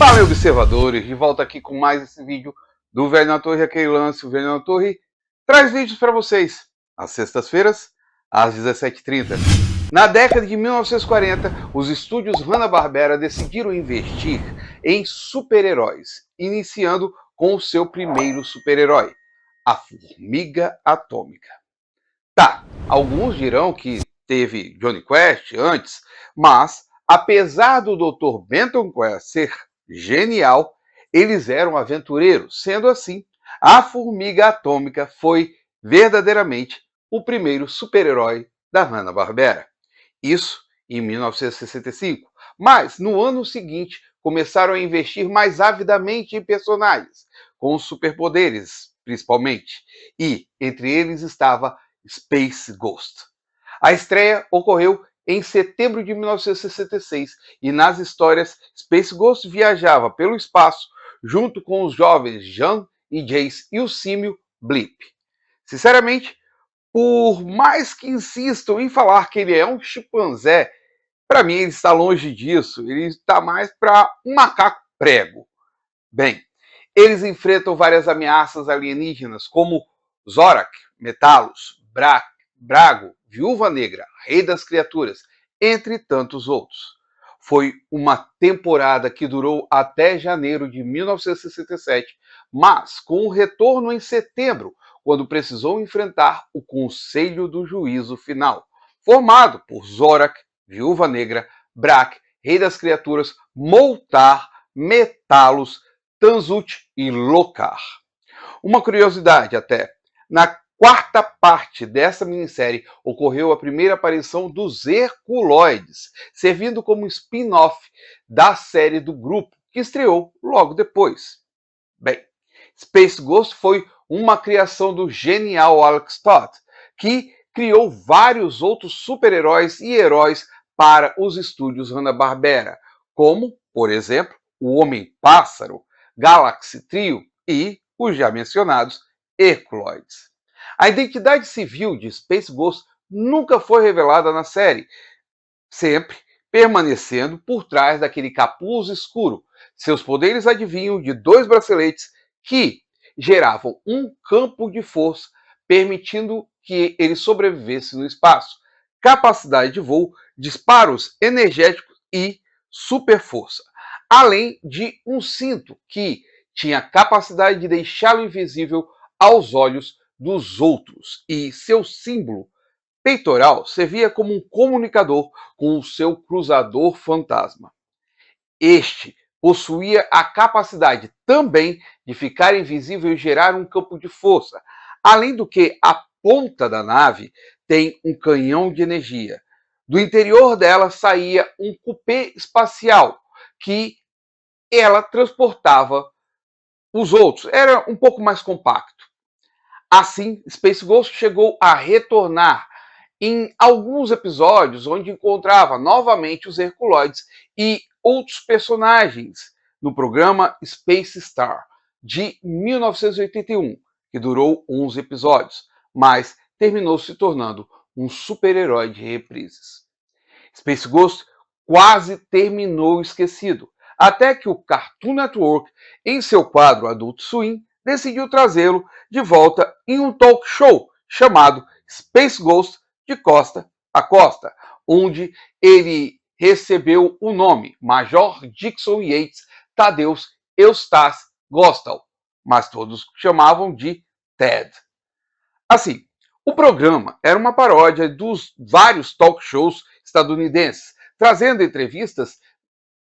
Fala, observadores, de volta aqui com mais esse vídeo do Velho na Torre, aquele lance. O Velho na Torre traz vídeos para vocês, às sextas-feiras, às 17h30. Na década de 1940, os estúdios Hanna-Barbera decidiram investir em super-heróis, iniciando com o seu primeiro super-herói, a Formiga Atômica. Tá, alguns dirão que teve Johnny Quest antes, mas apesar do Dr. Benton Quest ser genial, eles eram aventureiros. Sendo assim, a Formiga Atômica foi verdadeiramente o primeiro super-herói da Hanna-Barbera. Isso em 1965. Mas no ano seguinte começaram a investir mais avidamente em personagens, com superpoderes principalmente, e entre eles estava Space Ghost. A estreia ocorreu em setembro de 1966 e nas histórias Space Ghost viajava pelo espaço junto com os jovens Jean e Jace e o símio Blip. Sinceramente, por mais que insistam em falar que ele é um chimpanzé, para mim ele está longe disso, ele está mais para um macaco prego. Bem, eles enfrentam várias ameaças alienígenas, como Zorak, Metalos, Brago, Viúva Negra, Rei das Criaturas, entre tantos outros. Foi uma temporada que durou até janeiro de 1967, mas com um retorno em setembro, quando precisou enfrentar o Conselho do Juízo Final, formado por Zorak, Viúva Negra, Brak, Rei das Criaturas, Moltar, Metalos, Tanzut e Lokar. Uma curiosidade até, na quarta parte dessa minissérie ocorreu a primeira aparição dos Herculoides, servindo como spin-off da série do grupo, que estreou logo depois. Bem, Space Ghost foi uma criação do genial Alex Toth, que criou vários outros super-heróis e heróis para os estúdios Hanna-Barbera, como, por exemplo, o Homem-Pássaro, Galaxy Trio e os já mencionados Herculoides. A identidade civil de Space Ghost nunca foi revelada na série, sempre permanecendo por trás daquele capuz escuro. Seus poderes advinham de 2 braceletes que geravam um campo de força, permitindo que ele sobrevivesse no espaço, capacidade de voo, disparos energéticos e super força, além de um cinto que tinha capacidade de deixá-lo invisível aos olhos dos outros, e seu símbolo peitoral servia como um comunicador com o seu cruzador fantasma. Este possuía a capacidade também de ficar invisível e gerar um campo de força, além do que a ponta da nave tem um canhão de energia. Do interior dela saía um cupê espacial que ela transportava os outros. Era um pouco mais compacto. Assim, Space Ghost chegou a retornar em alguns episódios onde encontrava novamente os Herculoides e outros personagens no programa Space Star de 1981, que durou 11 episódios, mas terminou se tornando um super-herói de reprises. Space Ghost quase terminou esquecido, até que o Cartoon Network, em seu quadro Adult Swim, decidiu trazê-lo de volta em um talk show chamado Space Ghost de Costa a Costa, onde ele recebeu o nome Major Dixon Yates Thaddeus Eustace Gostal, mas todos chamavam de Ted. Assim, o programa era uma paródia dos vários talk shows estadunidenses, trazendo entrevistas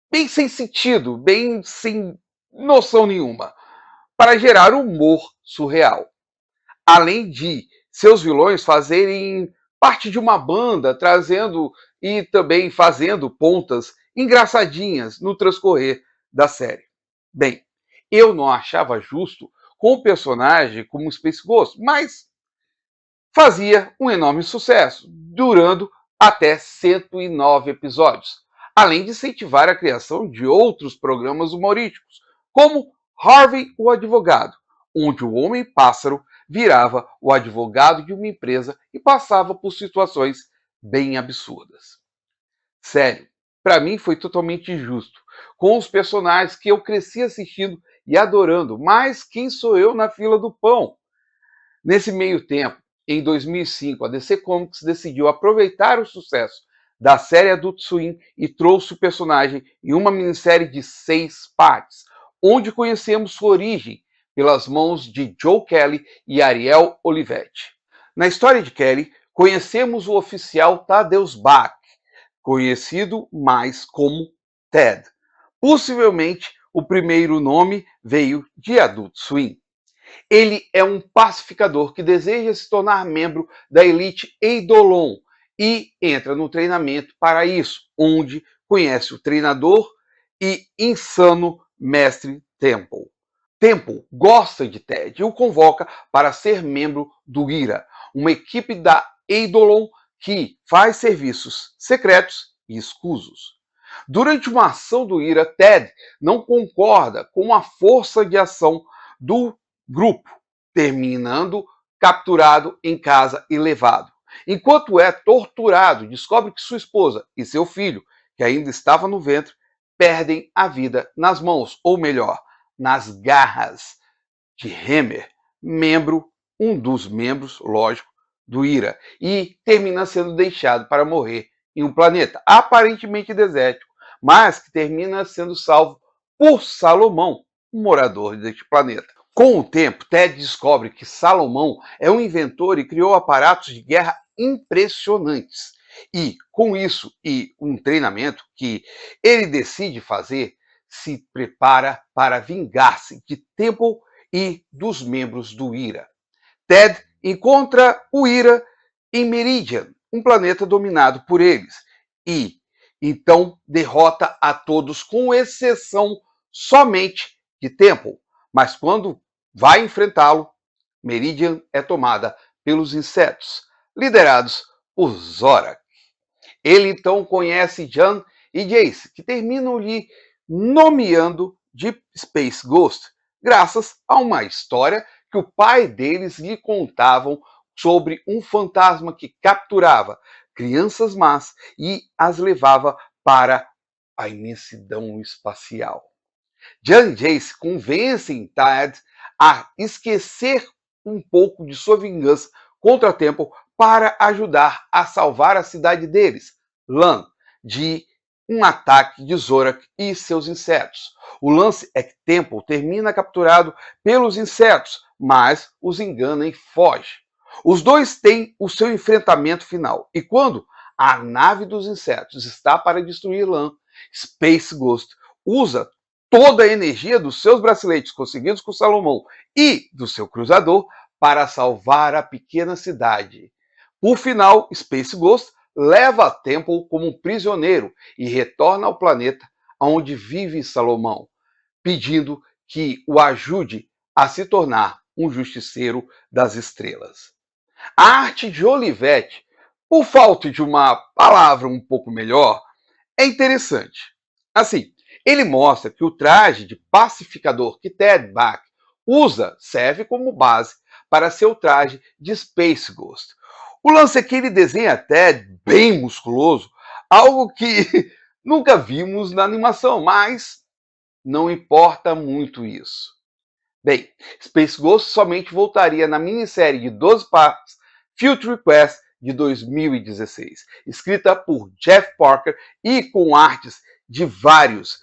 bem sem sentido, bem sem noção nenhuma, para gerar humor surreal. Além de seus vilões fazerem parte de uma banda, trazendo e também fazendo pontas engraçadinhas no transcorrer da série. Bem, eu não achava justo com o personagem como Space Ghost, mas fazia um enorme sucesso, durando até 109 episódios, além de incentivar a criação de outros programas humorísticos, como Harvey o Advogado, onde o Homem-Pássaro virava o advogado de uma empresa e passava por situações bem absurdas. Sério, Para mim foi totalmente injusto, com os personagens que eu cresci assistindo e adorando, mas quem sou eu na fila do pão? Nesse meio tempo, em 2005, a DC Comics decidiu aproveitar o sucesso da série Adult Swim e trouxe o personagem em uma minissérie de 6 partes, onde conhecemos sua origem pelas mãos de Joe Kelly e Ariel Olivetti. Na história de Kelly, conhecemos o oficial Tadeusz Bach, conhecido mais como Ted. Possivelmente, o primeiro nome veio de Adult Swim. Ele é um pacificador que deseja se tornar membro da elite Eidolon e entra no treinamento para isso, onde conhece o treinador e insano mestre Temple. Temple gosta de Ted e o convoca para ser membro do IRA, uma equipe da Eidolon que faz serviços secretos e escusos. Durante uma ação do IRA, Ted não concorda com a força de ação do grupo, terminando capturado em casa e levado. Enquanto é torturado, descobre que sua esposa e seu filho, que ainda estava no ventre, perdem a vida nas mãos, ou melhor, nas garras de Hammer, um dos membros, lógico, do IRA, e termina sendo deixado para morrer em um planeta aparentemente desértico, mas que termina sendo salvo por Salomão, um morador deste planeta. Com o tempo, Ted descobre que Salomão é um inventor e criou aparatos de guerra impressionantes. E, com isso e um treinamento que ele decide fazer, se prepara para vingar-se de Temple e dos membros do IRA. Ted encontra o IRA em Meridian, um planeta dominado por eles, e então derrota a todos, com exceção somente de Temple. Mas quando vai enfrentá-lo, Meridian é tomada pelos insetos, liderados por Zorak. Ele então conhece Jan e Jace, que terminam lhe nomeando de Space Ghost, graças a uma história que o pai deles lhe contavam sobre um fantasma que capturava crianças más e as levava para a imensidão espacial. Jan e Jace convencem Ted a esquecer um pouco de sua vingança contra Temple para ajudar a salvar a cidade deles, Lan, de um ataque de Zorak e seus insetos. O lance é que Temple termina capturado pelos insetos, mas os engana e foge. Os dois têm o seu enfrentamento final, e quando a nave dos insetos está para destruir Lan, Space Ghost usa toda a energia dos seus braceletes conseguidos com Salomão e do seu cruzador para salvar a pequena cidade. Por final, Space Ghost leva Temple como um prisioneiro e retorna ao planeta onde vive Salomão, pedindo que o ajude a se tornar um justiceiro das estrelas. A arte de Olivetti, por falta de uma palavra um pouco melhor, é interessante. Assim, ele mostra que o traje de pacificador que Ted Bach usa serve como base para seu traje de Space Ghost. O lance é que ele desenha Ted bem musculoso, algo que nunca vimos na animação, mas não importa muito isso. Bem, Space Ghost somente voltaria na minissérie de 12 partes Future Quest de 2016, escrita por Jeff Parker e com artes de vários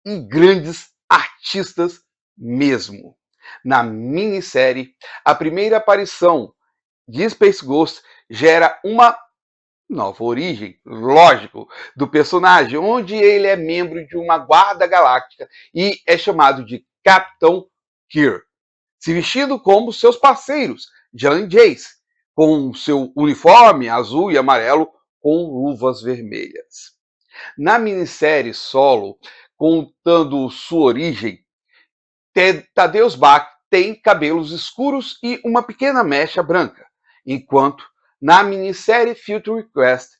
e grandes artistas mesmo. Na minissérie, a primeira aparição de Space Ghost gera uma nova origem, lógico, do personagem, onde ele é membro de uma guarda galáctica e é chamado de Capitão Kirk, se vestindo como seus parceiros, Jan e Jace, com seu uniforme azul e amarelo com luvas vermelhas. Na minissérie solo, contando sua origem, Tadeusz Bach tem cabelos escuros e uma pequena mecha branca, enquanto na minissérie Future Quest,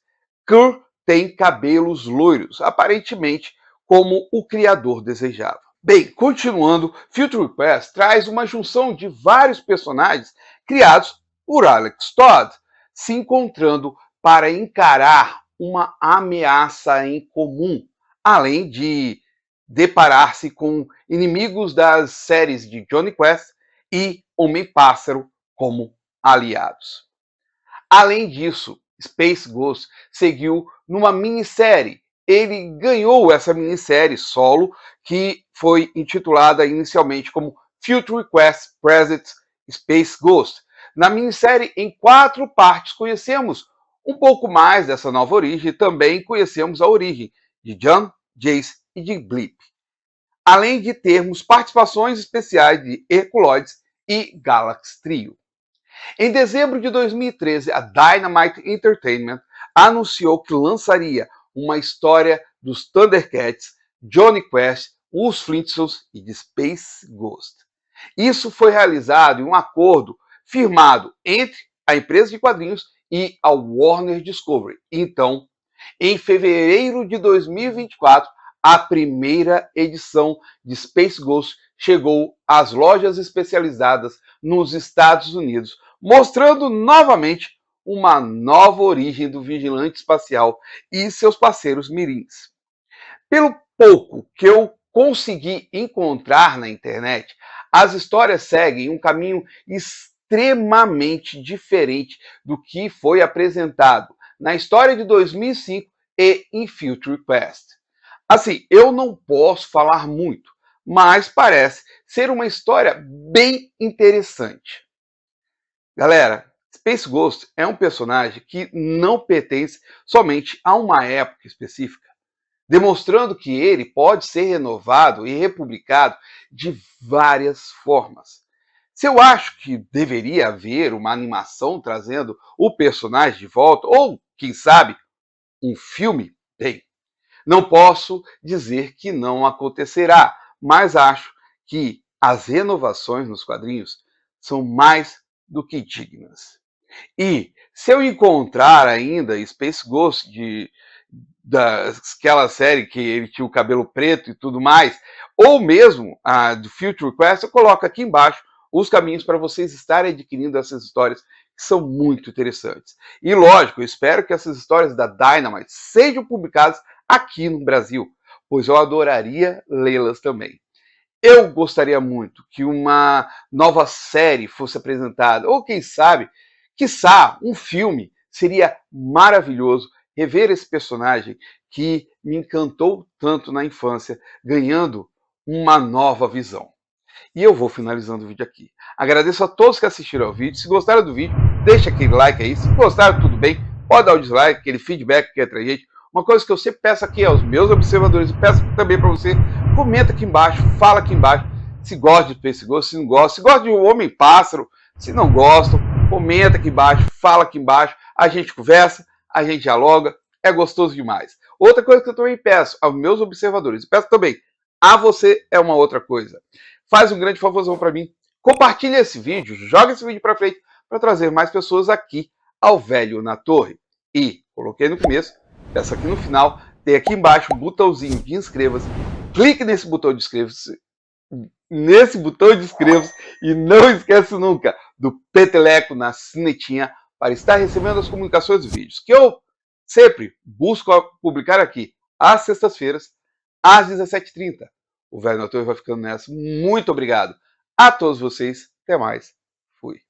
Kirk tem cabelos loiros, aparentemente como o criador desejava. Bem, continuando, Future Quest traz uma junção de vários personagens criados por Alex Todd, se encontrando para encarar uma ameaça em comum, além de deparar-se com inimigos das séries de Jonny Quest e Homem-Pássaro como aliados. Além disso, Space Ghost seguiu numa minissérie. Ele ganhou essa minissérie solo, que foi intitulada inicialmente como Future Quest Present Space Ghost. Na minissérie, em 4 partes, conhecemos um pouco mais dessa nova origem e também conhecemos a origem de Jan, Jace e de Blip, além de termos participações especiais de Herculoides e Galaxy Trio. Em dezembro de 2013, a Dynamite Entertainment anunciou que lançaria uma história dos Thundercats, Jonny Quest, os Flintstones e de Space Ghost. Isso foi realizado em um acordo firmado entre a empresa de quadrinhos e a Warner Discovery. Então, em fevereiro de 2024, a primeira edição de Space Ghost chegou às lojas especializadas nos Estados Unidos, mostrando novamente uma nova origem do vigilante espacial e seus parceiros mirins. Pelo pouco que eu consegui encontrar na internet, as histórias seguem um caminho extremamente diferente do que foi apresentado na história de 2005 e em Future Quest. Assim, eu não posso falar muito, mas parece ser uma história bem interessante. Galera, Space Ghost é um personagem que não pertence somente a uma época específica, demonstrando que ele pode ser renovado e republicado de várias formas. Se eu acho que deveria haver uma animação trazendo o personagem de volta, ou, quem sabe, um filme, bem, não posso dizer que não acontecerá, mas acho que as renovações nos quadrinhos são mais do que dignas. E se eu encontrar ainda Space Ghost daquela série que ele tinha o cabelo preto e tudo mais, ou mesmo a do Future Quest, eu coloco aqui embaixo os caminhos para vocês estarem adquirindo essas histórias que são muito interessantes. E lógico, eu espero que essas histórias da Dynamite sejam publicadas aqui no Brasil, pois eu adoraria lê-las também. Eu gostaria muito que uma nova série fosse apresentada, ou quem sabe, quiçá, um filme. Seria maravilhoso rever esse personagem que me encantou tanto na infância, ganhando uma nova visão. E eu vou finalizando o vídeo aqui. Agradeço a todos que assistiram ao vídeo. Se gostaram do vídeo, deixa aquele like aí. Se gostaram, tudo bem. Pode dar o dislike, aquele feedback que é pra gente. Uma coisa que eu sempre peço aqui aos meus observadores, e peço também para você, comenta aqui embaixo, fala aqui embaixo, se gosta de Space Ghost, se não gosta, se gosta de Homem-Pássaro, se não gosta, comenta aqui embaixo, fala aqui embaixo, a gente conversa, a gente dialoga, é gostoso demais. Outra coisa que eu também peço aos meus observadores, e peço também a você, é uma outra coisa. Faz um grande favorzão para mim, compartilha esse vídeo, joga esse vídeo para frente, para trazer mais pessoas aqui ao Velho na Torre. E, coloquei no começo, peço aqui no final, tem aqui embaixo um botãozinho de inscreva-se, clique nesse botão de inscreva-se, e não esqueça nunca do peteleco na sinetinha para estar recebendo as comunicações e vídeos que eu sempre busco publicar aqui às sextas-feiras, às 17h30. O Velho na Torre vai ficando nessa. Muito obrigado a todos vocês. Até mais. Fui.